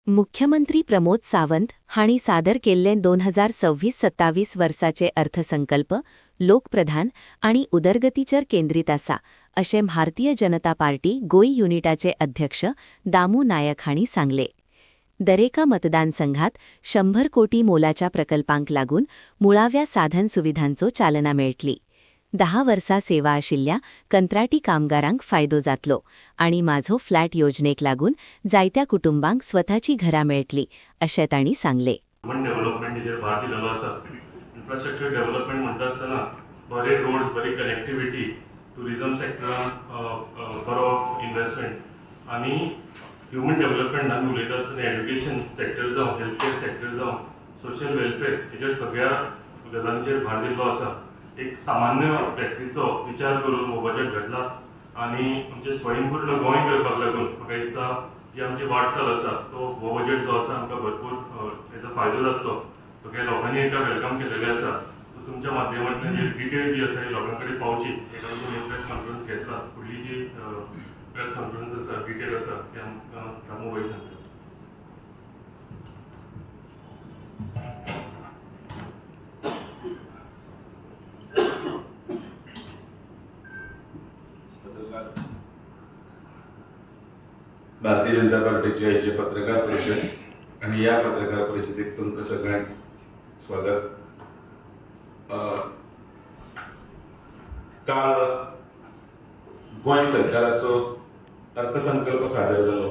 मुख्यमंत्री प्रमोद सावंत हांणी सादर केल्ले 2026-27 वर्साचे अर्थसंकल्प लोकप्रधान आणि उदरगतीचेर केंद्रीत आसा अशें भारतीय जनता पार्टी गोंय युनिटाचे अध्यक्ष दामू नायक हांणी सांगले. दरेका मतदानसंघात 100 कोटी मोलाच्या प्रकल्पांक लागून मुळाव्या साधन सुविधांचो चालना मेळटली. 10 वर्सां सेवा आशिल्ल्या कंत्राटी कामगारांक फायदो जातलो आणि माझो फ्लॅट योजनेक लागून जायत्या कुटुंबांक स्वताची घरां मेळटली अशें तांणी सांगले. डेव्हलपमेंट भार दिलेलो आसा. इन्फ्रास्ट्रक्चर डेव्हलपमेंट म्हणटा आसतना बरे रोड्स, बरी कनेक्टिविटी, टुरिझम सेक्टरान बरो इन्व्हेस्टमेंट आनी ह्युमन डेव्हलपमेंटान उलयता आसतना एड्युकेशन सेक्टर जावं, हेल्थ केअर सेक्टर जावं, सोशल वेलफेअर हेजेर सगळ्या गजालींचेर भार दिल्लो आसा. एक सामान्य व्यक्तीचो विचार करून हो बजेट घडला आणि आमचे स्वयंपूर्ण गोंय करपाक लागून म्हाका दिसता जी आमची वाटचाल आसा तो हो बजेट जो आसा आमकां भरपूर हेजो फायदो जातलो. सगळ्या लोकांनी एका वेलकम केलेले आसा. तुमच्या माध्यमांतल्यान जी डिटेल जी आसा लोकां कडेन पावची हे लागून तुमी प्रेस कॉन्फरन्स घेतला. फुडली जी प्रेस कॉन्फरन्स आसा, डिटेल आसा ते आमकां रामू भाई सांगता. भारतीय जनता पार्टीचे आयचे पत्रकार परिषद आणि या पत्रकार परिषदेक तुमकां सगळ्यांक स्वागत. काल गोंय सरकाराचो अर्थसंकल्प सादर जालो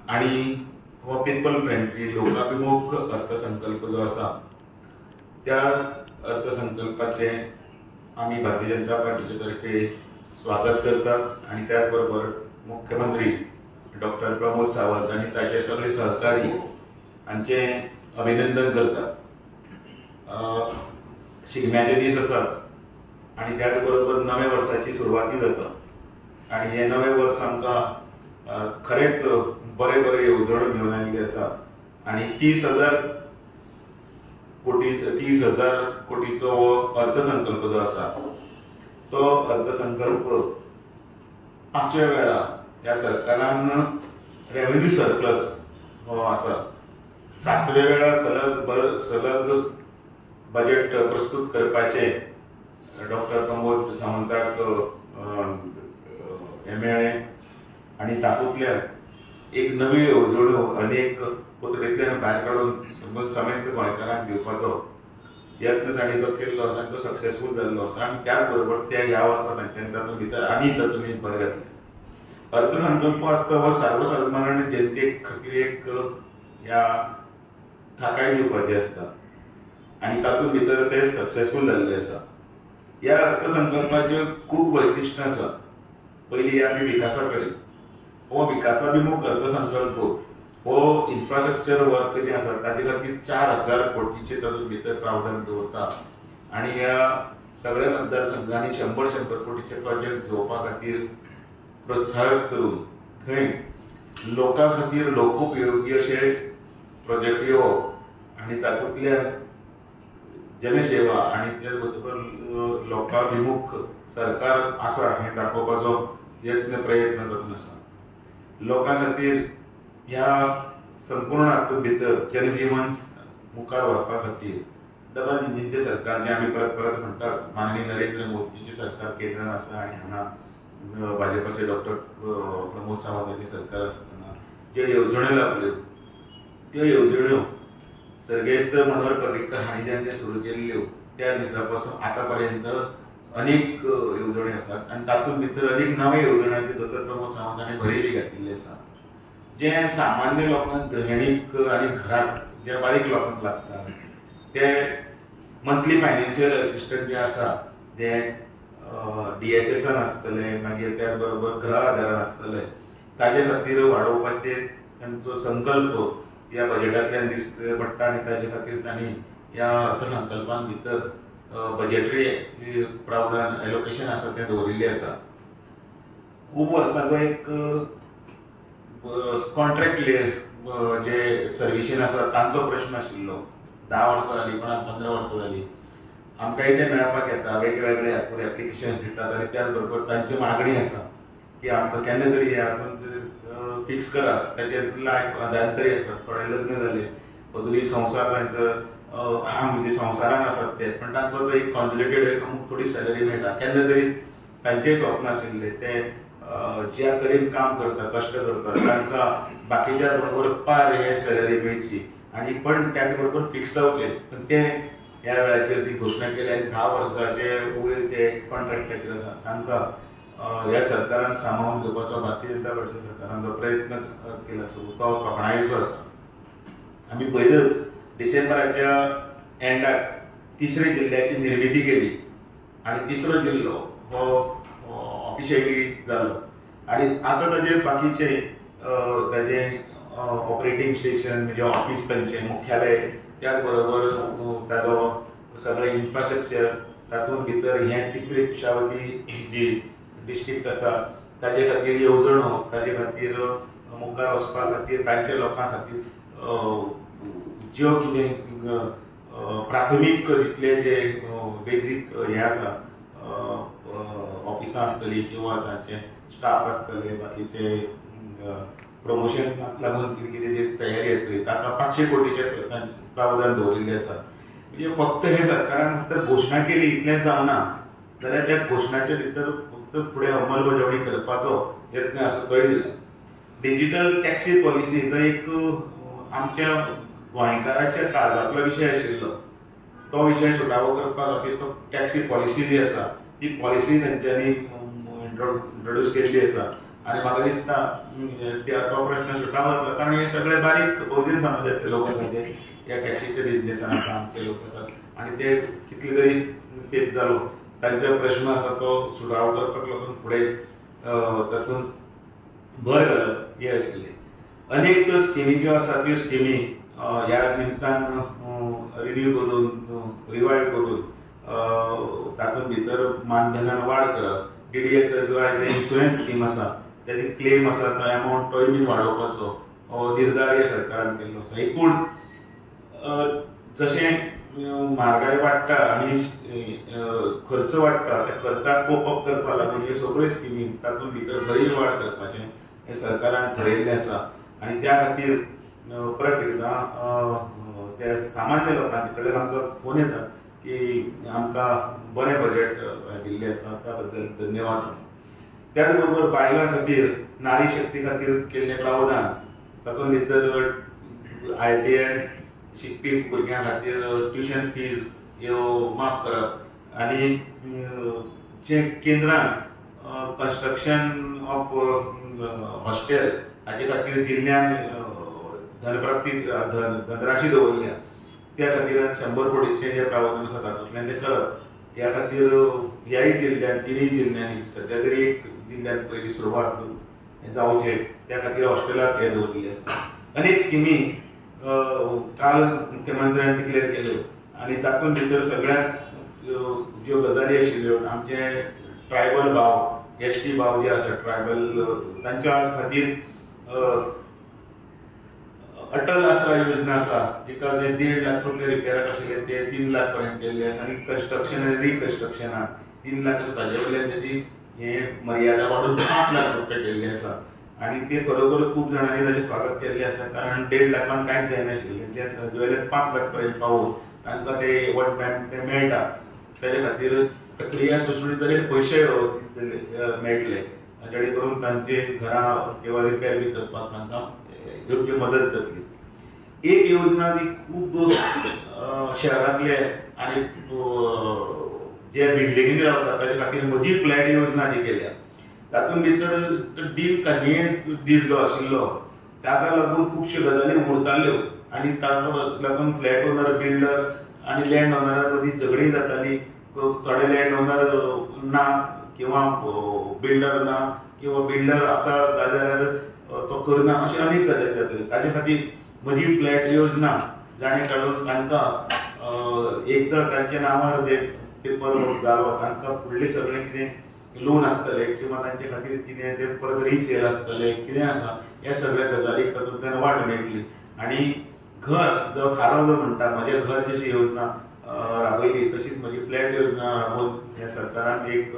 आणि हो पीपल फ्रेंडली लोकाभिमुख अर्थसंकल्प जो आसा त्या अर्थसंकल्पाचे आम्ही भारतीय जनता पार्टीचे तर्फे स्वागत करतात आणि त्याच बरोबर मुख्यमंत्री डॉक्टर प्रमोद सावंत आणि ताचे सगळे सहकारी हांचे अभिनंदन करतात. शिगम्याचे दीस आसात आणि त्याच बरोबर नवे वर्साची सुरवाती जाता आणि हे नवे वर्स आमकां खरेंच बरे बरे येवजण घेवन आयिल्ले आसा आणि 30,000 कोटीचो हो अर्थसंकल्प जो आसा तो अर्थसंकल्प 5व्या वेळा या सरकारान रेव्हेन्यू सरप्लस हो आसा. 7व्या वेळा सलग बजेट प्रस्तुत करपाचे डॉक्टर प्रमोद सावंताक हे मेळ्ळे आणि तातूंतल्यान एक नवी येवजण्यो अनेक पद्दतींतल्यान भायर काडून समेस्त गोंयकारांक दिवपाचो यत्न तांणी तो केल्लो आसा आनी तो सक्सेसफूल जाल्लो आसा आणि त्याच बरोबर त्या ह्या वर्सा तांच्यांनी तातूंत भितर आनी तातूंत भर घातली. अर्थसंकल्प आसता हो सर्वसाधारण जनतेक खातीर एक ह्या थाकाय दिवपाची आसता आणि तातूंत भितर ते सक्सेसफूल जाल्ले आसा. ह्या अर्थसंकल्पाचे खूब वैशिश्ट्य आसा. पयली आमी विकासा कडेन हो विकासाभिमुख अर्थसंकल्प हो इन्फ्रास्ट्रक्चर वर्क जे आसा ताचे खातीर 4,000 कोटीचे तातूंत भितर प्रावधान दवरता आणि ह्या सगळ्या मतदारसंघांनी 100 कोटीचे प्रोजेक्ट घेवपा खातीर प्रोत्साहन करून थंय लोकां खातीर लोकोपयोगी अशे प्रोजेक्ट येवप आणि तातूंतल्यान जनसेवा आणि त्याच बरोबर लोकाभिमुख सरकार आसा हें दाखोवपाचो यत्न प्रयत्न तातूंत आसा. लोकां खातीर ह्या संपूर्ण हातूंत भितर जनजीवन मुखार व्हरपा खातीर डबल इंजिनचे सरकार जे आमी परत परत म्हणटात माननीय नरेंद्र मोदीचे सरकार केंद्रान आसा आणि हांगा भाजपाचे डॉक्टर प्रमोद सावंतांचे सरकार आसतना ज्यो येवजण्यो लागल्यो त्यो येवजण्यो सर्गेस्त मनोहर पर्रीकर हांणी जेन्ना सुरू केल्ल्यो त्या दिसा पासून आतां पर्यंत अनेक येवजण्यो आसात आणि तातूंत भितर अनेक नव्या येवजण्यांचे डॉक्टर प्रमोद सावंतांनी भरयली घातिल्ली आसा. जे सामान्य लोकांक गृहिणीक आनी घराक जे बारीक लोकांक लागता ते मंथली फायनान्शियल असिस्टंट जे आसा ते DSSन आसतले, मागीर त्याच बरोबर गृह आदारान आसतले, ताजे खातीर वाडोवपाचे तांचो संकल्प ह्या बजेटांतल्यान दिसता पडटा आनी ताजे खातीर तांणी ह्या अर्थसंकल्पान भितर बजेटरी प्रावधान एलोकेशन आसा तें दवरिल्लें आसा. खूब वर्सांचो एक कॉन्ट्रॅक्ट जे सर्विसीन आसा तांचो प्रश्न आशिल्लो. 10 वर्सां जालीं पण 15 वर्सां जालीं आमकां इथे मेळपाक येता, वेगवेगळे एप्लिकेशन्स दितात आणि त्याच बरोबर तांची मागणी आसा की आमकां केन्ना तरी ह्या फिक्स करात ताचेर अधांतरी आसात, थोडे लग्न जाले, अजूनही संसार तांचो म्हणजे संसारान आसात ते, पण तांकां तो एक कॉन्जुगेटेड अमूक थोडी सॅलरी मेळटा. केन्ना तरी तांचेय स्वप्न आशिल्ले ते ज्या तरेन काम करता, कश्ट करता, तांकां बाकीच्या बरोबर पार हे सॅलरी मेळची आणि पण त्या बरोबर फिक्स जावचे. पण ते ह्या वेळाचेर ती घोशणा केली आनी 10 वर्सांचे वयर जे कॉन्ट्रॅक्टाचेर आसा तांकां ह्या सरकारान सांबाळून घेवपाचो, भारतीय जनता पार्टी सरकारान जो प्रयत्न केला तो तोखणायेचो आसा. आमी पयलूच डिसेंबराच्या एंडाक 3रे जिल्ल्याची निर्मिती केली आणि 3रो जिल्लो हो ऑफिशियली जालो आणि आता ताजे बाकीचे ताजे ऑपरेटिंग स्टेशन म्हणजे ऑफिस तांचे मुख्यालय, त्याच बरोबर ताजो सगळे इन्फ्रास्ट्रक्चर, तातूंत भितर हे 3री कुशावती जी डिस्ट्रिक्ट आसा ताजे खातीर येवजणो, ताजे खातीर मुखार वचपा खातीर तांच्या लोकां खातीर ज्यो कितें प्राथमीक जितले जे बेजीक हे आसा ऑफिसां आसतली किंवा तांचे स्टाफ आसतले, बाकीचे प्रमोशनाक लागून कितें कितें जी तयारी आसतली ताका 500 कोटीचे प्रावधान दवरिल्लें आसा. म्हणजे फक्त हे सरकारान फक्त घोशणा केली इतलेंच जावना, जाल्यार त्या घोशणाचे भितर फक्त फुडें अंमलबजावणी करपाचो यत्न आसा तोय दिला. डिजिटल टॅक्सी पॉलिसी तो एक आमच्या गोंयकाराच्या काळजांतलो विशय आशिल्लो. तो विशय सुटावो करपा खातीर तो टॅक्सी पॉलिसी जी आसा ती पॉलिसी तेंच्यांनी इंट्रोड्यूस केल्ली आसा आनी म्हाका दिसता तो प्रश्न सुटावो जातलो, कारण हे सगळे बारीक बहुजन समाजाचे लोक आसात जे ह्या टॅक्सीच्या बिझनेसान आसा, आमचे लोक आसात आनी ते कितले तरी तेंप जालो तांचो प्रश्न आसा तो सुटावो करपाक लागून फुडें तातूंत भर घालप हे आशिल्ले. अनेक स्किमी ज्यो आसा त्यो स्किमी ह्या निमतान रिन्यू करून, रिवायव करून तातूंत भितर मानधनान वाड करप, DDSS इन्शुरन्स स्कीम आसा ताजी क्लेम आसा तो अमावंट तोय बीन वाडोवपाचो निर्धार ह्या सरकारान केल्लो आसा. एकूण जशें म्हारगाय वाडटा आनी खर्च वाडटा, त्या खर्चाक कोप अप करपा लागून ह्यो सगळ्यो स्किमी तातूंत भितर बरी वाड करपाचें हें सरकारान थारायिल्लें आसा आनी त्या खातीर परत एकदां त्या सामान्य लोकांचे कडेन आमकां फोन येता की आमकां बरें बजेट दिल्लें आसा, त्या बद्दल धन्यवाद. त्याच बरोबर बायलां खातीर, नारी शक्ती खातीर केल्लें प्रावधान, तातूंत भितर ITI शिकपी भुरग्यां खातीर ट्युशन फीज ह्यो माफ करप आनी जे केंद्रान कन्स्ट्रक्शन ऑफ हॉस्टेल हाचे खातीर जिल्ल्यान धनराशी दवरल्या त्या खातीर 100 कोटीचें जे प्रावधान आसा तातूंतल्यान तें करप. ह्या खातीर ह्याय जिल्ल्यान, 3 जिल्ल्यांनी सध्या तरी एक जिल्ल्यान पयली सुरवात जावचे त्या खातीर हॉस्टेलाक हे दवरिल्लें आसा. अनेक स्किमी काल मुख्यमंत्र्यान डिक्लेअर केल्यो आनी तातूंत भितर सगळ्यांत ज्यो गजाली आशिल्ल्यो आमचे ट्रायबल भाव, ST भाव जे आसा ट्रायबल तांच्या खातीर अटल आसरा योजना आसा जिका 1.5 लाख रुपया रिपेराक आशिल्ले ते 3 लाख पर्यंत केल्ले आसा आनी कन्स्ट्रक्शन आनी रिकन्स्ट्रक्शनाक 3 लाख आसा ताजे वयल्यान तेजी हे मर्यादा वाडून 5 लाख रुपया केल्ली आसा आनी ते खरोखर खूब जाणांनी ताजें स्वागत केल्लें आसा, कारण 1.5 लाखान कांयच जायनाशिल्लें, ते ताजे वयल्यान 5 लाख पर्यंत पावून तांकां ते वोट बँक ते मेळटा. ताजे खातीर प्रक्रिया सुसुळीत जाली, पयशे वेवस्थीत मेळटले जेणे करून तांचे घरां किंवा रिपेर बी करपाक तांकां योग्य मदत जातली. एक योजना जी खूब शहरांतले आनी जे बिल्डिंगेनी रावता ताचे खातीर म्हजी फ्लॅट योजना जी केल्या तातूंत भितर डीड कन्व्हिनियन्स डीड जो आशिल्लो ताका लागून खुबश्यो गजाली उरताल्यो आनी ताका लागून फ्लॅट ओनर, बिल्डर आनी लँड ओनरा मदीं झगडीं जातालीं. थोडे लँड ओनर ना किंवा बिल्डर ना किंवा बिल्डर आसा जाल्यार तो करना, अशें अनेक गजाली जातले. ताचे खातीर म्हजी फ्लॅट योजना जाणें काडून तांकां एकदां तांच्या नांवार जे पेपर जालो तांकां फुडलें सगळें कितें लोन आसतले किंवा तांचे खातीर कितें ते परत रिसेल आसतले कितें आसा ह्या सगळ्या गजालीक तातूंतल्यान वाड मेळटली. आनी घर जो खारो जो म्हणटा, म्हजें घर जशी योजना राबयली तशीच म्हजी फ्लॅट योजना राबोवन ह्या सरकारान एक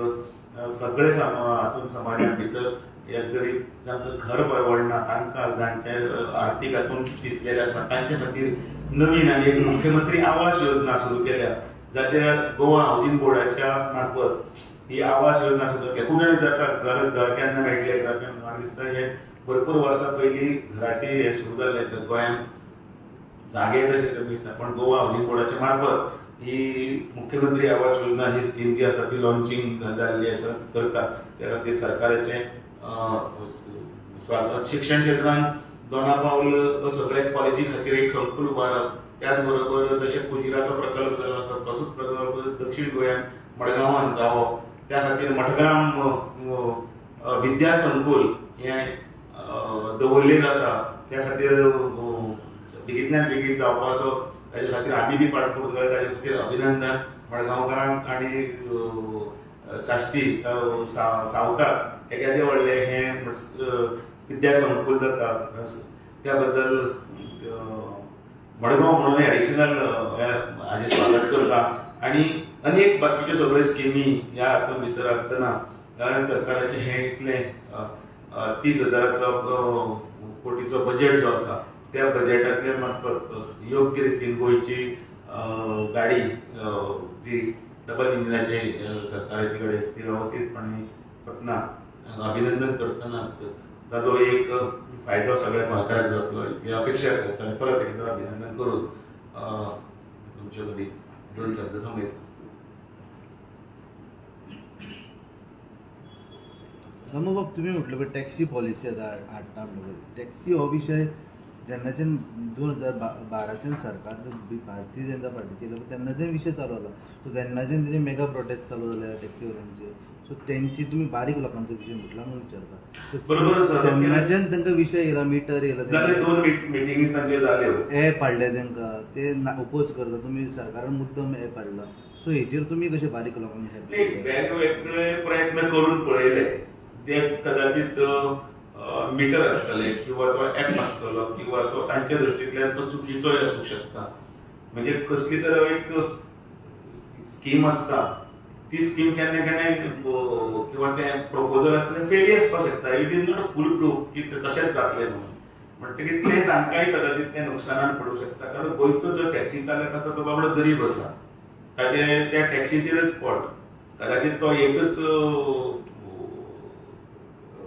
सगळे हातूंत समाजान भितर एक गरीब जांकां घर परवडना तांकां जांचे आर्थीक हातून दिसलेले आसा तांचे खातीर नवीन आनी एक मुख्यमंत्री आवास योजना सुरू केल्या, जाचेर गोवा हावजींग बोर्डाच्या मार्फत ही आवास योजना सुरू केल्या. खूब जाण विचारतात घर केन्ना मेळटलें, घर केन्ना. म्हाका दिसता हे भरपूर वर्सां पयलीं घराची हे सुरू जाल्लें गोंयांत. जागे तशे कमी आसा, पण गोवा हावजींग बोर्डाच्या मार्फत ही मुख्यमंत्री आवास योजना ही स्कीम जी आसा ती लॉन्चिंग जाल्ली आसा करता. त्या खातीर सरकाराचें स्वागत. शिक्षण क्षेत्रांत दोनापावल सगळे कॉलेजी खातीर एक संकुल उबारप, त्याच बरोबर जशे कुजिराचो प्रकल्प जालो आसा तसोच प्रकल्प दक्षिण गोंयांत मडगांवांत जावप. त्या खातीर मडगांव विद्या संकुल हे दवरले जाता. त्या खातीर बेगींतल्यान बेगीन जावपाचो ताचे खातीर आमी बी पाठपुराय करता. ताचे खातीर अभिनंदन मडगांवकारांक आनी साश्टी सावथाक एकादें व्हडलें हें विद्या संकुल जाता. त्या बद्दल मडगांव म्हणून एडिशनल हाजें स्वागत करता. आनी अनेक बाकीच्यो सगळ्यो स्किमी ह्या हातूंत भितर आसतना गोंय सरकाराचें हें इतलें 30,000 कोटीचो बजेट जो आसा त्या बजेटांतल्या मार्फत योग्य रितीन गोंयची गाडी जी डबल इंजिनाची सरकाराची गाडी आसा ती वेवस्थीतपणे वतना अभिनंदन करतना ताजो एक फायदो सगळ्या गोंयकारांक जातलो ही अपेक्षा करता. आनी परत एकदा अभिनंदन करून तुमचे मदीं 2 शब्द थांबयता. बाब तुम्ही म्हटलं की टॅक्सी पॉलिसी आता हाडटा म्हणून टॅक्सी हो विशय जेन्नाच्यान 2012च्यान सरकार भारतीय जनता पार्टीचे येयलो तेन्नाच्यान विशय चालू जाला. सो तेन्नाच्यान तेजे मेगा प्रोटेस्ट चालू जाल्या टॅक्सीवाल्यांचे. सो तेंची तुमी बारीक लोकांचो विशय म्हटला म्हणून विचारता. बरोबर सर. तेन्नाच्यान तांकां विशय येयला, मिटर येयला, 2 मिटिंगी तांच्यो जाल्यो. ऍप हाडले तांकां, ते ओपोज करता. तुम्ही सरकारान मुद्दम ऍप हाडला. सो हेचेर तुमी कशे बारीक लोकांक हेल्प वेगवेगळे प्रयत्न करून पळयले. ते कदाचित मीटर आसतले किंवा तो ऍप आसतलो किंवा तो तांच्या दृश्टींतल्यान तो चुकीचोय आसूंक शकता. म्हणजे कसली तर एक स्कीम आसता ती स्कीम केन्ना केन्ना किंवा ते प्रपोजल आसलें फेली आसपाक शकता. It is not foolproof की तशेंच जातलें म्हणून. म्हणटकीर ते तांकांय कदाचित ते नुकसानान पडूंक शकता. कारण गोंयचो जो टॅक्सी चालक आसा तो बाबडो गरीब आसा. ताचे त्या टॅक्सीचेरच पोट. कदाचित तो एकच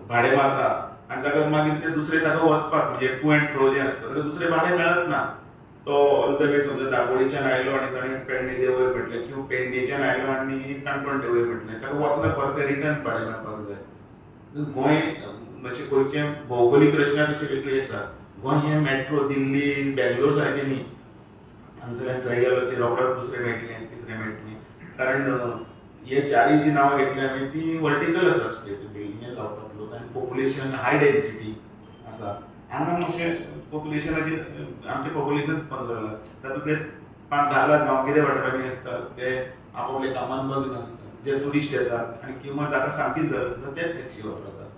भाडें मारता आनी ताका मागीर ते दुसरे ताका वचपाक म्हणजे टू एंड फ्रो जे आसता ताका दुसरें भाडें मेळत ना. तो ऑल द वे समजा दाबोळीच्यान आयलो आनी ताणें पेडणे देवय म्हटलें किंवा पेडणेच्यान आयलो आनी काणकोण देवय म्हटलें ताका वचना परत रिटर्न भाडें मेळपाक जाय. गोंय मातशें गोंयचे भौगोलीक रचना तशी वेगळी आसा. गोंय हें मेट्रो दिल्ली बेंगलोर सारकें न्ही. हांगसरल्यान थंय गेलो की रोखडोच दुसरें मेळटलें तिसरें मेळटलें. कारण हे चारय जी नांवां घेतली हांवें ती वर्टिकल आसा स्ट्रीट बिल्डिंगे लावतात लोक आनी पॉप्युलेशन हाय डेन्सिटी आसा. हांगा मातशें पॉप्युलेशनाचेर आमचें पॉप्युलेशन 15 लाख तातूंतले 5-10 लाख गांवगिरे वाठारांनी आसतात ते आपापल्या कामान मग्न आसतात. जे ट्युरिस्ट येतात आनी किंवा जाका सामकीच गरज आसता तेच टॅक्सी वापरतात.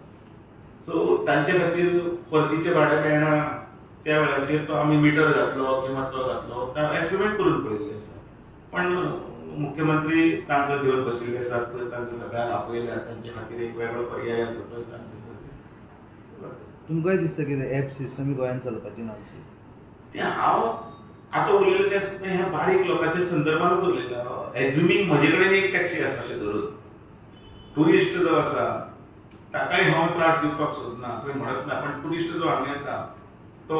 सो तांचे खातीर परतीचें भाडें मेळना. त्या वेळाचेर तो आमी मिटर घातलो किंवा तो घातलो एक्सपेरिमेंट करून पळयल्ले आसा. पण मुख्यमंत्री तांकां घेवन बशिल्ले आसात पळय तांकां सगळ्यांक आपयल्यात. तांचे खातीर एक वेगळो पर्याय आसा पळय तांचे खातीर. तुमकांय दिसता की ऍप सिस्टम गोंयांत चलपाची ना अशी? ते हांव आतां उलयलें तें सुद्दां ह्या बारीक लोकांच्या संदर्भांत उलयता. एज्युमींग म्हजे कडेन एक टॅक्सी आसा अशें धरून ट्युरिस्ट जो आसा ताकाय हांव त्रास दिवपाक सोदना खंय म्हणत ना. पण ट्युरिस्ट जो हांगा येता तो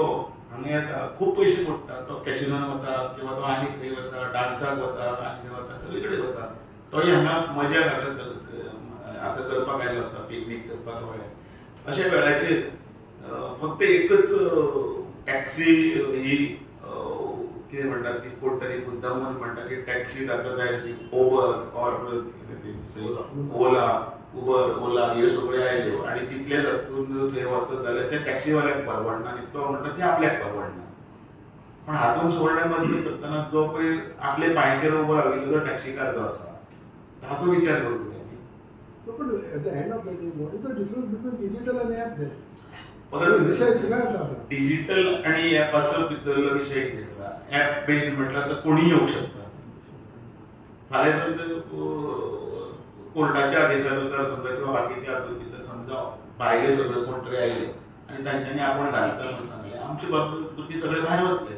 हांगा येता खूब पयशे पडटा. तो कॅसिनोन वता किंवा तो आनी खंय वता, डान्साक वता, आनी खंय वता, सगळे कडेन वता. तोय हांगा मजा हाका करपाक आयलो आसता, पिकनीक करपाक वळ्या. अशा वेळाचेर फक्त एकच टॅक्सी ही कितें म्हणटात ती कोण तरी मुद्दामून म्हणटा की टॅक्सी ताका जाय अशी ओबर ऑर ओला ओला ह्यो सगळ्यो आयल्यो आनी तितले तातूंत थंय वता जाल्यार त्या टॅक्सीवाल्याक परवडना आनी तो म्हणटा ती आपल्याक परवडना. पण हातूंत सुवर्ण मदली करतना जो पळय आपले पांयचेर उबो राविल्लो जो टॅक्सीकार जो आसा ताचो विचार करूंक जाय न्ही. But at the end of the day, what is the difference between digital and app there? परत विषय दिला जाता. डिजिटल आणि ऍपाचो भितरलो विशय कितें आसा. ऍप बेस्ड म्हटल्यार तर कोणीय येवंक शकता. फाल्यां जर कोर्टाच्या आदेशानुसार समजा किंवा बाकीच्या हातूंत भितर समजा भायले सगळे कोण तरी आयले आणि तांच्यांनी आपण घालता म्हणून सांगले आमचे भुरगे सगळे भायर वतले.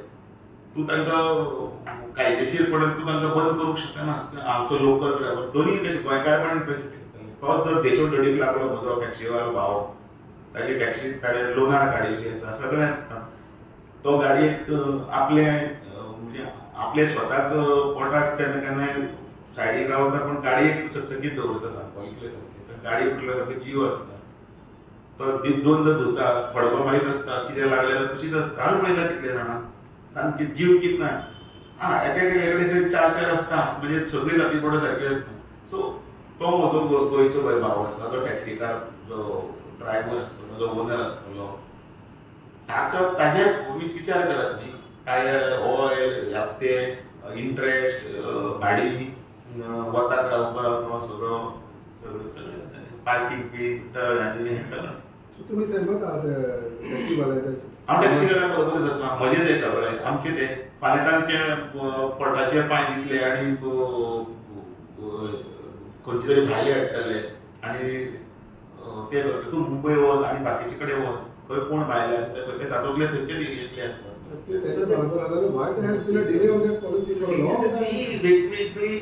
तू तांकां कायदेशीरपणान तू तांकां बंद करूंक शकना. आमचो लोकल ड्रायव्हर दोन्ही कशे गोंयकारपणान कशे टिकतले. तो जर देशोधडीक लागलो म्हजो टॅक्सीवालो भाव ताजी टॅक्सी लोनार काडिल्ली आसा सगळें आसता. तो गाडयेक आपले म्हणजे आपले स्वताक पोटाक केन्ना केन्नाय सायडीक रावता पूण गाडयेक चकचकीत दवरता सारको इतले सारके. गाडी उठल्या सारको जीव आसता. तो दोनदा धुता फडको मारीत आसता कितें लागलें कशीच आसता. हांवें पळयलां कितले जाणां सामके जीव कितना एकेकडे चार आसता म्हणजे सगळी जाती पडो सारकी आसता. सो तो म्हजो गोंयचो भाव आसा तो टॅक्सीकार जो ड्रायव्हर आसतलो जो ओनर आसतलो ताजे विचार करत न्ही टायर ऑयल हप्ते इंटरेस्ट भाडी वताक रावपाक सगळो सगळें सगळें पार्किंग फीज आनी हें सगळें. So तुम्ही सहमत आहात टॅक्सी वाल्याच्या? हांव टॅक्सीकारा बरोबरच आसा. म्हजें तें सगळें आमचें तें फाल्यां तांचे पोटाचेर पांय दितले आनी खंयचे तरी भायले हाडटले आनी ते तूं मुंबय वच आनी बाकीचे कडेन वच खंय कोण भायले आसता पळय ते तातूंतले थंयचे दिल्ले आसता. Why there has been a delay on that policy for a long time? वेगवेगळी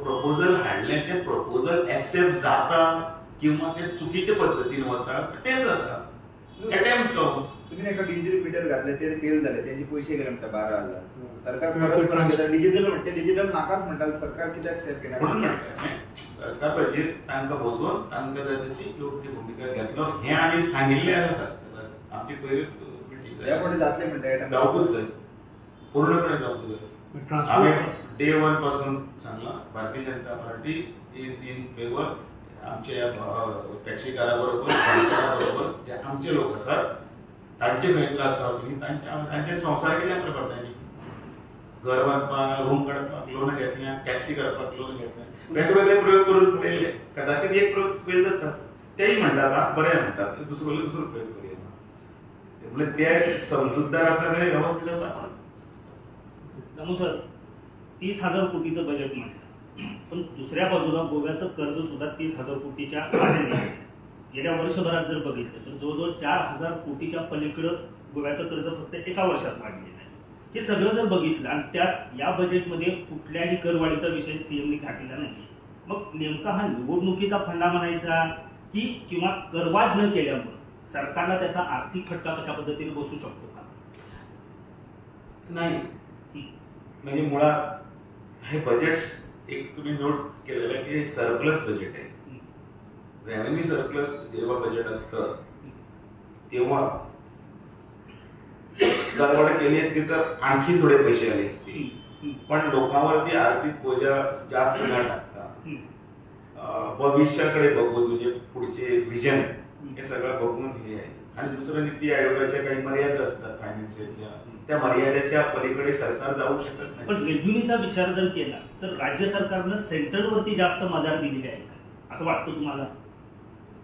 प्रपोजल हाडले ते प्रपोजल एक्सेप्ट जाता किंवा ते चुकीच्या पद्दतीन वता ते जाता. अटेम्प्ट तो तुम्ही एका डिजिटल मीटर घातले ते फेल झाले त्यांचे पैसे गेले म्हणता 12,000. सरकार परत करून घेता डिजिटल म्हणते डिजिटल नाकाच म्हणतात सरकार कित्याक शेअर केला म्हणून म्हणटा सरकार पाहिजे तांकां बसोवन तांकां तशी योग्य भुमिका घेतलो हें आमी सांगिल्लें आसा. आमची पयलीच मिटींग या पुढे जातले म्हणता जावपूच जाय पूर्णपणे जावपूच जाय. हांवें डे 1 पासून सांगलां Bharatiya Janata party is in favour आमचे टॅक्सीकारा बरोबर बरोबर जे आमचे लोक आसात तांचे खंय त्रास जावचे तांचे संवसार कित्याक करपाक न्ही. घर बांदपाक रूम काडपाक लोन घेतल्या टॅक्सी करपाक लोन घेतल्या वेगवेगळे प्रयोग करून पळयले कदाचित एक प्रयोग फेल जाता तेय म्हणटात बरें म्हणटात दुसरो प्रयोग करूया म्हणजे ते समजूतदार आसा ते व्यवस्थीत आसा. त्यामुळे सर 30,000 कोटीचं बजेट म्हणतात पण दुसऱ्या बाजूला गोव्याचं कर्ज सुद्धा 30,000 कोटीच्या आसपास आहे. गेल्या वर्षभरात जर बघितलं तर जवळजवळ 4,000 कोटीच्या पलीकडं गोव्याचं कर्ज फक्त एका वर्षात वाढलेलं आहे. हे सगळं जर बघितलं आणि त्यात या बजेटमध्ये कुठल्याही करवाढीचा विषय सीएमने घातलेला नाही. मग नेमका हा निवडणुकीचा फंडा म्हणायचा की किंवा करवाढ न केल्यामुळे सरकारला त्याचा आर्थिक फटका कशा पद्धतीने बसू शकतो का? नाही म्हणजे मुळात हे बजेट एक तुम्ही नोट केलेलं आहे की सरप्लस बजेट आहे. रेव्हेन्यू सरप्लस जेव्हा बजेट असतं तेव्हा करवाढ केली असती तर आणखी थोडे पैसे आले असते पण लोकांवरती आर्थिक बोजा जास्त न टाकता भविष्याकडे बघून म्हणजे पुढचे विजन हे सगळं बघून हे आहे. आणि दुसरं नीती आयोगाच्या काही मर्यादा असतात फायनान्शियलच्या त्या मर्यादेच्या पलीकडे सरकार जाऊ शकत नाही. पण रेव्हेन्यूचा विचार जर केला तर राज्य सरकारनं सेंट्रलवरती जास्त मदार दिलेली आहे का असं वाटतं तुम्हाला?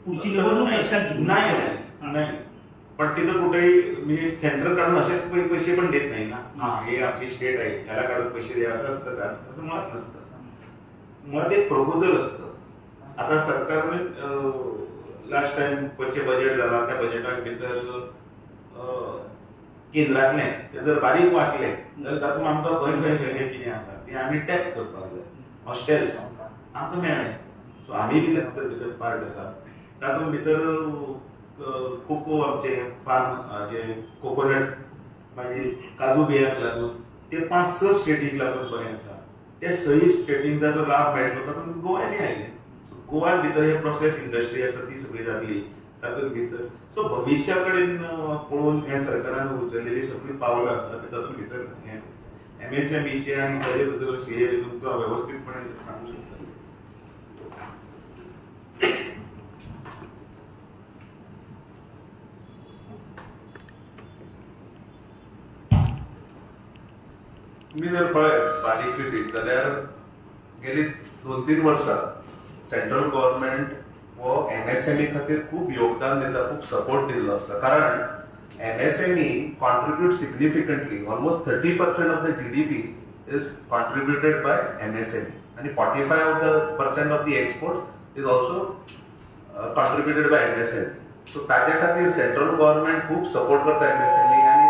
पुढची निवडणूक लक्षात घेऊन नाही पण तिथं कुठेही म्हणजे सेंट्रल काढून असे पैसे पण देत नाही ना. हे आपली स्टेट आहे त्याला काढून पैसे द्या असं असतं का? असं मुळात नसतं. मुळात एक प्रपोजल असतं. आता सरकारने लास्ट टाइम पयचे बजेट झाला त्या बजेटाक भितर केंद्रातले ते जर बारीक वाचले जाल्यार तातूंत आमकां खंय खंय कितें आसा तें आमी टॅप करपाक जाय. हॉस्टेल्स आमकां मेळ्ळे सो आमी बी भितर पार्ट आसा. तातूंत भितर कोको आमचे फार्म जे कोकोनट मागीर काजू बियांक लागून ते 5-6 स्टेटीक लागून बरें आसा. ते 6 स्टेटीक ताचो लाभ मेळटलो तातूंत गोंयांनी आयले. गोवान भितर हे प्रोसेस इंडस्ट्री आसा ती सगळी जातली तातूंत भितर. सो भविष्या कडेन पळोवन हे सरकारान उचललेली सगळी पावलां आसा तातूंत भितर हे MSMEचे आनी ताजे भितर CA तुमकां वेवस्थीतपणे सांगूंक शकता. तुम्ही जर पळयत बारीक रितीन जाल्यार गेली 2-3 वर्सां सेंट्रल गव्हर्नमेंट हो MSME खातीर खूब योगदान दिता, खूब सपोर्ट दिल्लो आसा. कारण MSME contribute significantly almost 30% of the GDP is contributed by MSME आणि 45% of the export is also contributed by MSME. So ताजे खातीर सेंट्रल गव्हर्नमेंट खूप सपोर्ट करता MSME आणि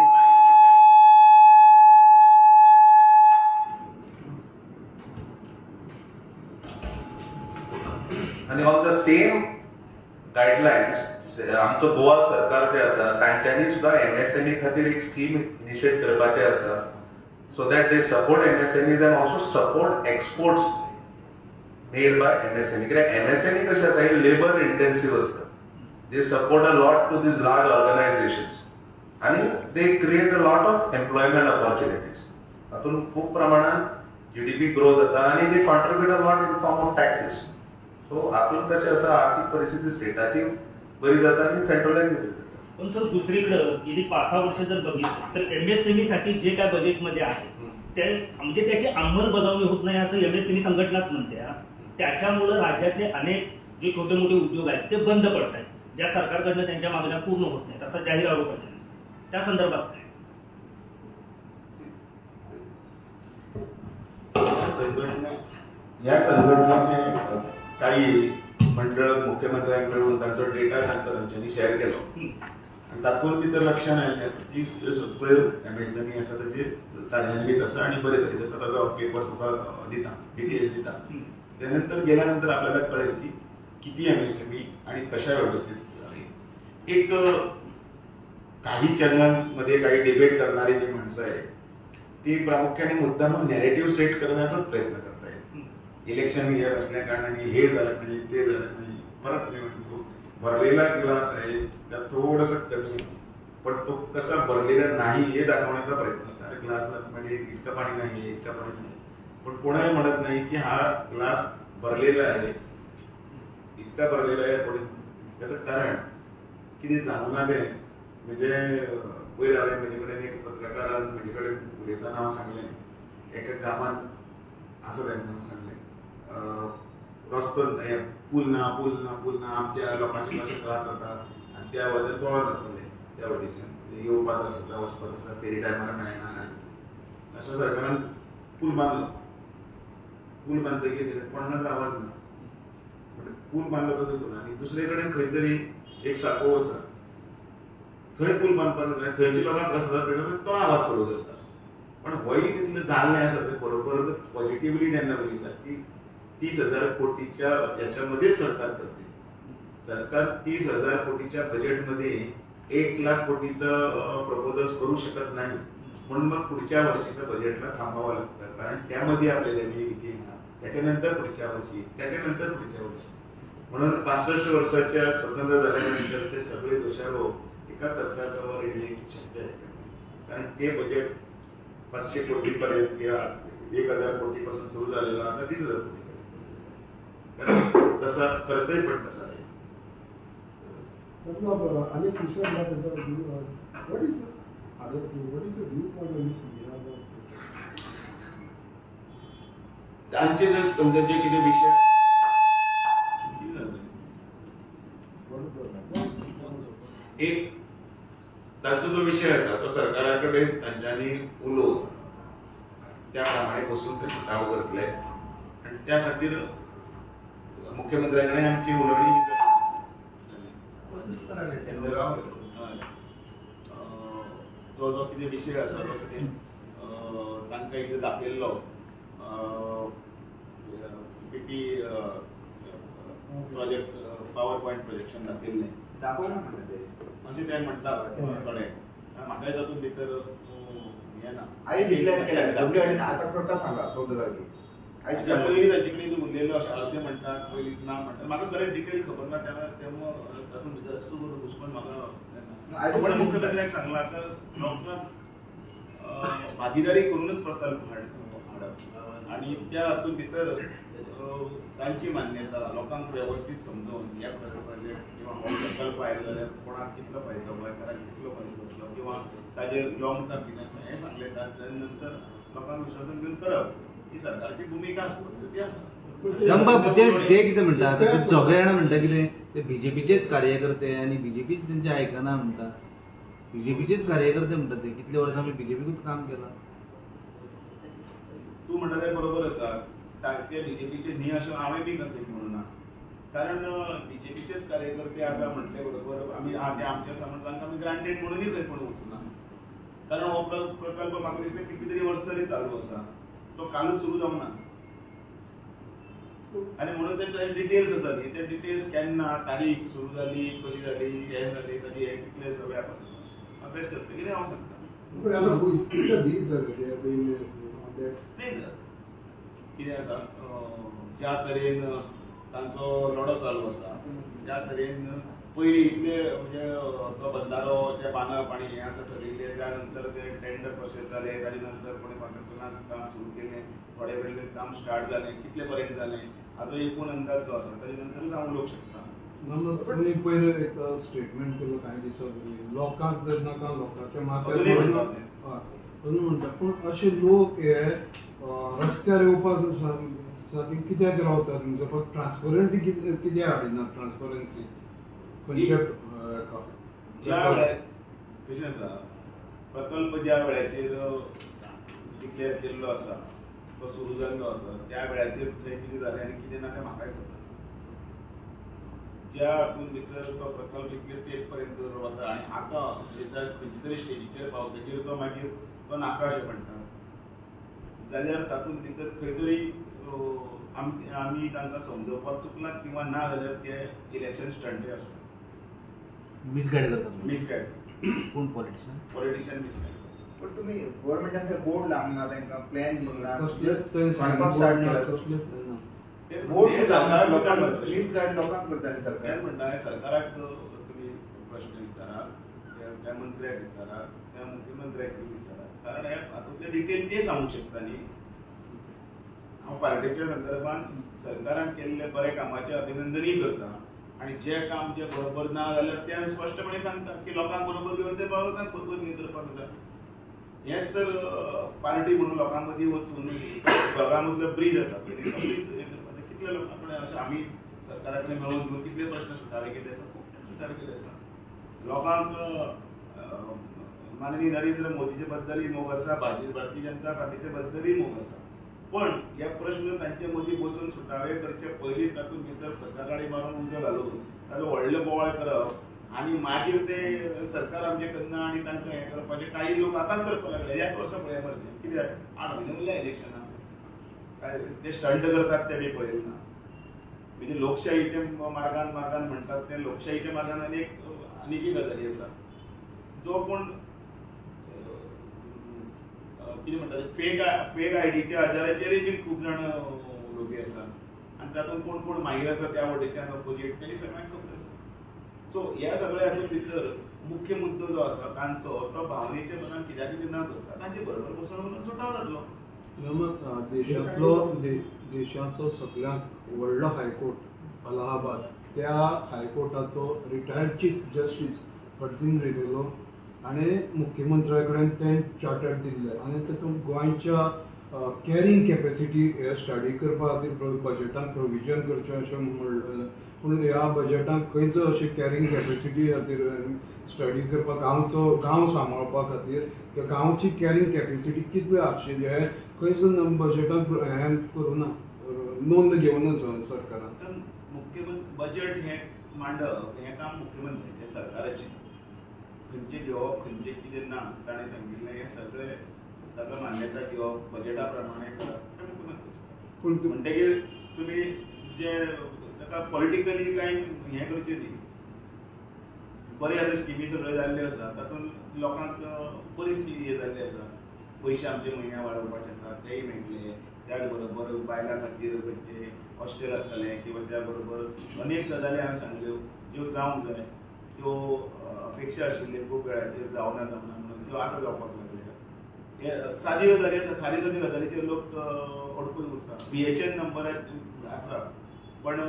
आणि ऑन द सेम गायडलायन्स आमचं गोवा सरकार जे आसा तांच्यांनी सुद्धा MSME खातीर एक स्कीम इनिशिएट करपाचें आसा so that they support MSMEs and also support exports made by MSME. कित्याक MSME कशें आसा हे लेबर इंटेन्सिव्ह असतात. They support a lot to these large organisations आणि they create a lot of employment opportunities. हातून खूप प्रमाणात GDP ग्रो जाता आणि they contribute a lot in form of taxes. So हातून कशें आसा आर्थीक परिस्थिती स्टेटाची बरी जाता आणि सेंट्रलायज जाता. पण सर दुसरीकडे गेली 5-6 वर्ष जर बघितलं तर MSME साठी जे काय बजेटमध्ये आहे ते म्हणजे त्याची अंमलबजावणी होत नाही असं MSME संघटनाच म्हणते. त्याच्यामुळे राज्यातले अनेक जे छोटे मोठे उद्योग आहेत ते बंद पडत आहेत, ज्या सरकारकडनं त्यांच्या मागण्या पूर्ण होत नाहीत असा जाहीर आरोप आहे. त्या संदर्भात काय? या संघटनेचे काही मंडळ मुख्यमंत्र्यांकडून त्यांचा डेटा त्यांच्यानी शेअर केलो आणि तातूंत भितर लक्षात आयलें आसा की सगळ्यो MSME आसा ताचे कार्यान्वीत आसा आणि बरे तरेन आसा. ताचो पेपर तुका दिता, डिटेल्स दिता. त्यानंतर गेल्यानंतर आपल्याला कळेल की किती MSME आणि कशा व्यवस्थित आहे. एक काही चॅनलमध्ये काही डिबेट करणारी जी माणसं आहेत ती प्रामुख्याने मुद्दाम नॅरेटिव्ह सेट करण्याचाच प्रयत्न करतायत. इलेक्शन इयर असल्या कारणाने हे झालं नाही, ते झालं नाही. परत मी म्हणतो भरलेला ग्लास आहे त्यात थोडंसं कमी आहे, पण तो कसा भरलेला नाही हे दाखवण्याचा प्रयत्न असतो. अरे ग्लासमध्ये इतकं पाणी नाही, इतकं पाणी नाही, पण कोणाही म्हणत नाही की हा ग्लास भरलेला आहे, इतका भरलेला आहे. पण त्याचं कारण किती जाणून दे म्हणजे वयर हांवें म्हजे कडेन एक पत्रकारान म्हजे कडेन उलयतना हांव सांगलें एका गांवांत असो तेन्ना सांगलें रस्तो पूल ना आमच्या लोकांचे कशे त्रास जाता आनी त्या वटेन गोळा जातले त्या वटेच्यान येवपाक आसता वचपाक आसता फेरी टायमार मेळना. अशा सरकारान पूल बांदलो. पूल बांदतकीर कोणाचो आवाज ना, पूल बांदलो तो देखून आनी दुसरे कडेन खंय तरी एक साको आसा थंय पूल बांदपाक जाय, थंयच्या लोकांक त्रास जाता तेन्ना तो आवाज सुरू करता. पण होय तितलें जाल्लें आसा तें बरोबर पॉझिटिव्हली जेन्ना बघितलं की 30,000 कोटीच्या याच्यामध्ये सरकार करते. सरकार 30,000 कोटीच्या बजेटमध्ये 1 लाख कोटीचं प्रपोजल्स करू शकत नाही, म्हणून मग पुढच्या वर्षीचं बजेटला थांबावं लागतं. कारण त्यामध्ये आपल्याला किती येणार, त्याच्यानंतर पुढच्या वर्षी, त्याच्यानंतर पुढच्या वर्षी. म्हणून 65 वर्षाच्या स्वतंत्र झाल्यानंतरचे सगळे दोषारोप एका सरकारवर येण्याची शक्य आहे. कारण ते बजेट 500 कोटीपर्यंत किंवा 1,000 कोटीपासून सुरू झालेलं आता 30,000 कोटी. तसा खर्चही पण तसा आहे. मतलब अनेक विषय what is other thing? What is the viewpoint on this Mira? त्यांचे जर समजा जे किती विषय एक तांचो जो विषय असा तो सरकाराकडे तांच्यांनी उलोवन त्याप्रमाणे बसून त्याची चाव करतले आणि त्या खातीर मुख्यमंत्र्याकडे आमची उलोवणी तो जो कितें विषय आसा तो कितें तांकां कितें दाखयल्लो पीपी प्रोजेक्ट पॉवर पॉयंट प्रोजेक्शन दाखयल्लें दाखोवना म्हणटा ते अशें ते म्हणटा थोडे. म्हाकाय तातूंत भितर हें ना. आयज डिक्लेअर केलें WHOन आतां करता सांगा 14 जागी आयज त्या पयलीं तांचे कडेन उरलेलो अशें अर्दे म्हणटात पयलीं ना म्हणटात. म्हाका खरें डिटेल खबर ना तेन्ना तातूंत भितर सुरू घुसपण म्हाका पण मुख्यमंत्र्याक सांगलां तर लोकांक भागीदारी करूनच प्रकल्प हाडप आणि त्या हातूंत भितर तांची मान्यता लोकांक वेवस्थीत समजून ह्या प्रकल्पाचेर किंवा हो प्रकल्प आयलो जाल्यार कोणाक कितलो फायदो गोंयकारांक कितलो फायदो जातलो किंवा ताजेर लॉंग टर्म कितें आसा हें सांगलें ताचे नंतर लोकांक विश्वासान घेवन करप ही सरकारची भुमिका आसता ती आसा. ते कितें म्हणटा सगळे जाणां म्हणटा कितें ते BJPचेच कार्यकर्ते आणि BJPच तेंचे आयकना म्हणटा. BJPचेच कार्यकर्ते म्हणटा ते कितले वर्सां आमी BJPकूच काम केलां. तूं म्हणटा तें बरोबर आसा. ते BJPचे न्ही अशें हांवें बी म्हणूं ना. कारण बीजेपीचेच कार्यकर्ते असा म्हटले बरोबर आम्ही ते आमच्या समर्थांक आम्ही ग्रांटेड म्हणूनच खंय पण वचूना कारण हो प्रकल्प म्हाका दिसता किती तरी वर्स तरी चालू आसा तो कालच सुरू जावना आणि म्हणून ते डिटेल्स आसा न्ही ते डिटेल्स केन्ना तारीख सुरू जाली कशी जाली हे जाली कधी हे कितले सगळ्या पासून अभ्यास करता कितें हांव सांगता But आता इतके दीस जाले they have been on that. नाही कितें आसा ज्या तरेन तांचो लढो चालू आसा ज्या तरेन पयलीं इतले म्हणजे तो बंधारो जे बांदा पाणी हें आसा ठरयिल्ले त्या नंतर ते टेंडर प्रोसेस जाले ताजे नंतर कोणी कॉन्ट्रॅक्टरान काम सुरू केलें थोडे वेळ काम स्टार्ट जालें कितले पर्यंत जालें हाचो एकूण अंदाज जो आसा ताजे नंतर हांव उलोवंक शकता तुम्ही पहिले एक स्टेटमेंट केलं काही दिवसांपूर्वी लोकांक जर नाका लोकांच्या अजूनही माथ्यार म्हणटात ते. अजून म्हणटा पण असे लोक हे रस्त्यार येवपाक सारके कित्याक रावतात म्हणजे फक्त ट्रान्सपरंटी कित्याक हाडिना ट्रान्सपरन्सी खंयच्या ज्या वेळार कशें आसा प्रकल्प ज्या वेळाचेर डिक्लेअर केल्लो आसा तो सुरू जाल्लो आसा त्या वेळाचेर थंय कितें जालें आनी कितें ना तें म्हाकाय खबर ज्या हातून भितर तो प्रकल्प इतले तेप पर्यंत वता आनी आतां खंयचे तरी स्टेजीचेर पावतकीर तो मागीर तो नाका अशें म्हणटा जाल्यार तातूंत भितर खंय तरी आमी तांकां समजोवपाक चुकलात किंवा ना जाल्यार ते इलेक्शन स्टंटूय आसता मिसगायड करतात मिसगायड कोण पॉलिटिशियन पॉलिटिशियन मिसगायड पण तुम्ही गव्हर्नमेंटान ते बोर्ड लावना तांकां प्लॅन दिवना कसलेच थंय बांदपाक स्टार्ट केला कसलेच ना ते बोर्ड हे सरकार सरकार लोकांक लोकांक प्लीज गायड लोकांक करताले सरकार सरकार म्हणटा सरकाराक तुम्ही प्रश्न विचारा त्या मंत्र्याक विचारा त्या मुख्यमंत्र्याक विचारा कारण हे हातूंतले डिटेल ते सांगूंक शकता न्ही हांव पार्टीच्या संदर्भात सरकारान केल्ले बरे कामाचे अभिनंदनूय करता आणि जे काम जे बरोबर ना जाल्यार ते स्पश्टपणे सांगता की लोकांक बरोबर घेवन ते लोकांक बरोबर घेवन करपाक जाय हेच तर पार्टी म्हणून लोकां मदीं वचून दोगां मदलो ब्रीज आसा कितले लोकां कडेन अशें आमी सरकारा कडेन मेळून घेवन कितले प्रश्न सुटावे केले आसा खूब सुटावे केले आसा लोकांक माननीय नरेंद्र मोदीचे बद्दलूय मोग आसा भारतीय जनता पार्टीचे बद्दलूय मोग आसा पण हे प्रश्न तांचे मदीं बसून सुटावे करचे पयलीं तातूंत भितर फसकागाडी मारून उजो घालून ताजो व्हडलो बोवाळ करप आनी मागीर ते सरकार आमचें करना आनी तांकां हें करपाचें काही लोक आतांच करपाक लागले ह्याच वर्सा पळय मरे कित्याक 8 म्हयने उरल्या इलेक्शनाक काय ते स्टंट करतात ते बी पळयले ना म्हणजे लोकशाहीचे मार्गान म्हणटात ते लोकशाहीच्या मार्गान आनीक गजाली आसा जो कोण कितें म्हणटात फेक आयडीच्या आदाराचेरय बी खूब जाण उलोवपी आसा आनी तातूंत कोण कोण मागीर आसा त्या वटेच्यान अपोजीट तेणी सगळ्यांक खबर आसा सो ह्या सगळ्या हातूंत भितर मुख्य मुद्दो जो आसा तांचो तो भावनेच्या मनान कित्याक कितें न करता तांचे बरोबर बसून सुटाव जातलो देशाचो सगळ्यांत व्हडलो हायकोर्ट अलाहाबाद त्या हायकोर्टाचो रिटायर्ड चीफ जस्टीस फर्दीन रेवेलो आणि मुख्यमंत्र्या कडेन ते चार्टर दिल्ले आणि तातूंत गोंयच्या कॅरिंग कॅपेसिटी हे स्टडी करपा खातीर बजेटान प्रोविजन करचें अशें म्हणलें पूण ह्या बजेटान खंयच अशी कॅरिंग कॅपेसिटी खातीर स्टडी करपाक गांव सांबाळपा खातीर किंवा गांवची कॅरिंग कॅपेसिटी कितली आसची हे खंयच बजेटान हें करूना नोंद घेवनच सरकारान मुख्यमंत्री बजेट हे मांडप हें काम मुख्यमंत्र्याचें सरकाराचें खंयचे घेवप खंयचे कितें ना ताणें सांगिल्लें हें सगळें ताका मान्यता दिवप बजेटा प्रमाणे करप हें मुख्यमंत्र्याचें पूण म्हणटकीर तुमी जे ताका पॉलिटिकली कांय हें करचें न्ही बरे आतां स्किमी सगळ्यो जाल्ल्यो आसा तातूंत लोकांक बरी हे जाल्ली आसा पयशे आमचे म्हयन्या वाडोवपाचे आसा तेय मेळटले त्या बरोबर बायलां खातीर खंयचे हॉस्टेल आसतले किंवा त्या बरोबर अनेक गजाली हांवें सांगल्यो ज्यो जावंक जाय त्यो अपेक्षा आशिल्ल्यो खूब वेळाचेर जावना म्हणून त्यो आतां जावपाक लागल्या हे सादी गजाली आसा सादी सादी गजालीचेर लोक अडकून उरता BHN नंबर आसा पण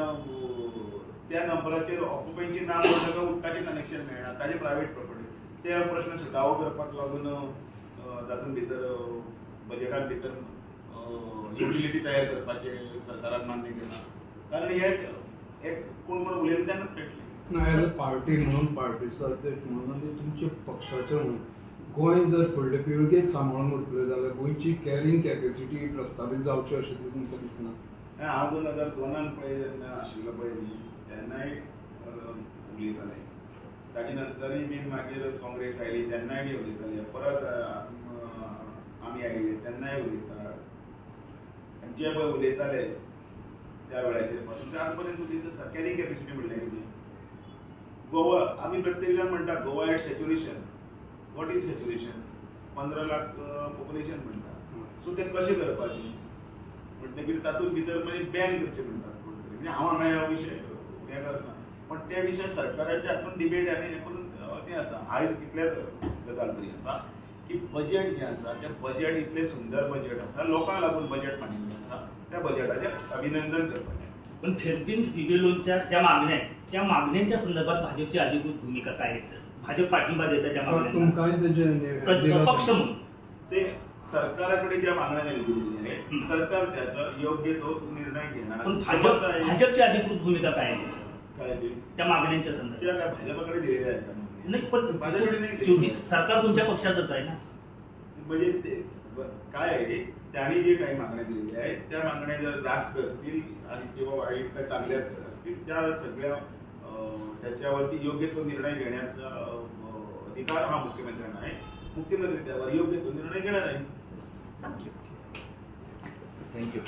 त्या नंबराचेर ऑक्युपंची नांव ताका उदकाचें कनेक्शन मेळना ताजे प्रायवेट प्रॉपर्टी ते प्रश्न सुटावो करपाक लागून तातूंत भितर बजेटांत भितर युटिलिटी तयार करपाचे सरकारान मान्य केला कारण हे कोण कोण उलयले तेन्नाच कळटलें ना एज अ पार्टी म्हणून पार्टीचो अध्यक्ष म्हणून आनी तुमच्या पक्षाचे म्हणून गोंय जर फुडले पिळगेक सांबाळून उरतले जाल्यार गोंयची कॅरिंग कॅपेसिटी प्रस्थापीत जावची अशें तुमकां दिसना हांव 2002 पळय जेन्ना आशिल्लो पळय न्ही तेन्नाय उलयताले ताचे नंतरय बी मागीर काँग्रेस आयली तेन्नाय बी उलयताले परत आमी आयले तेन्नाय उलयता आनी जे पळय उलयताले त्या वेळाचेर पासून ते आज पर्यंत उलयता सर कॅरिंग कॅपेसिटी म्हणल्यार कितें गोवा आमी प्रत्येक जाण म्हणटा Goa at saturation what is saturation 15 lakh population म्हणटा सो ते कशें करपाचें म्हणटकीर तातूंत भितर मागीर बॅन करचें म्हणटात म्हणजे हांव हांगा ह्या विशय हें करना पण त्या विशय सरकाराच्या हातूंत डिबेट आनी हें करून तें आसा आयज कितलेच गजाल तरी आसा की बजेट जें आसा तें बजेट इतलें सुंदर बजेट आसा लोकांक लागून बजेट मांडिल्लें आसा त्या बजेटाचें अभिनंदन करपाचें पण फेरतीन रिव्हेलोच्या ज्या मागण्या आहेत त्या मागण्यांच्या संदर्भात भाजपची अधिकृत भूमिका काय आहे सर? भाजप पाठिंबा देतं त्या मागण्यांना तुमकांय तेजें पक्ष म्हणून ते सरकाराकडे ज्या मागण्या दिलेल्या आहेत सरकार त्याचा योग्य तो निर्णय घेणार पण समजत आहे. भाजपची अधिकृत भूमिका काय आहे काय ते? त्या मागण्यांच्या संदर्भात? त्या काय भाजपकडे दिलेल्या आहेत का मागण्या? नाही पण भाजपकडे नाही शेवटी दिलेल्या. सरकार तुमच्या पक्षाचंच आहे ना. म्हणजे ते काय आहे त्यांनी जे काही मागण्या दिलेल्या आहेत त्या मागण्या जर जास्त असतील आणि किंवा वाईट का चांगल्या असतील त्या सगळ्या त्याच्यावरती योग्य तो निर्णय घेण्याचा अधिकार हा मुख्यमंत्र्यांना आहे. मुख्यमंत्री त्यावर योग्य तो निर्णय घेणार आहे. थँक्यू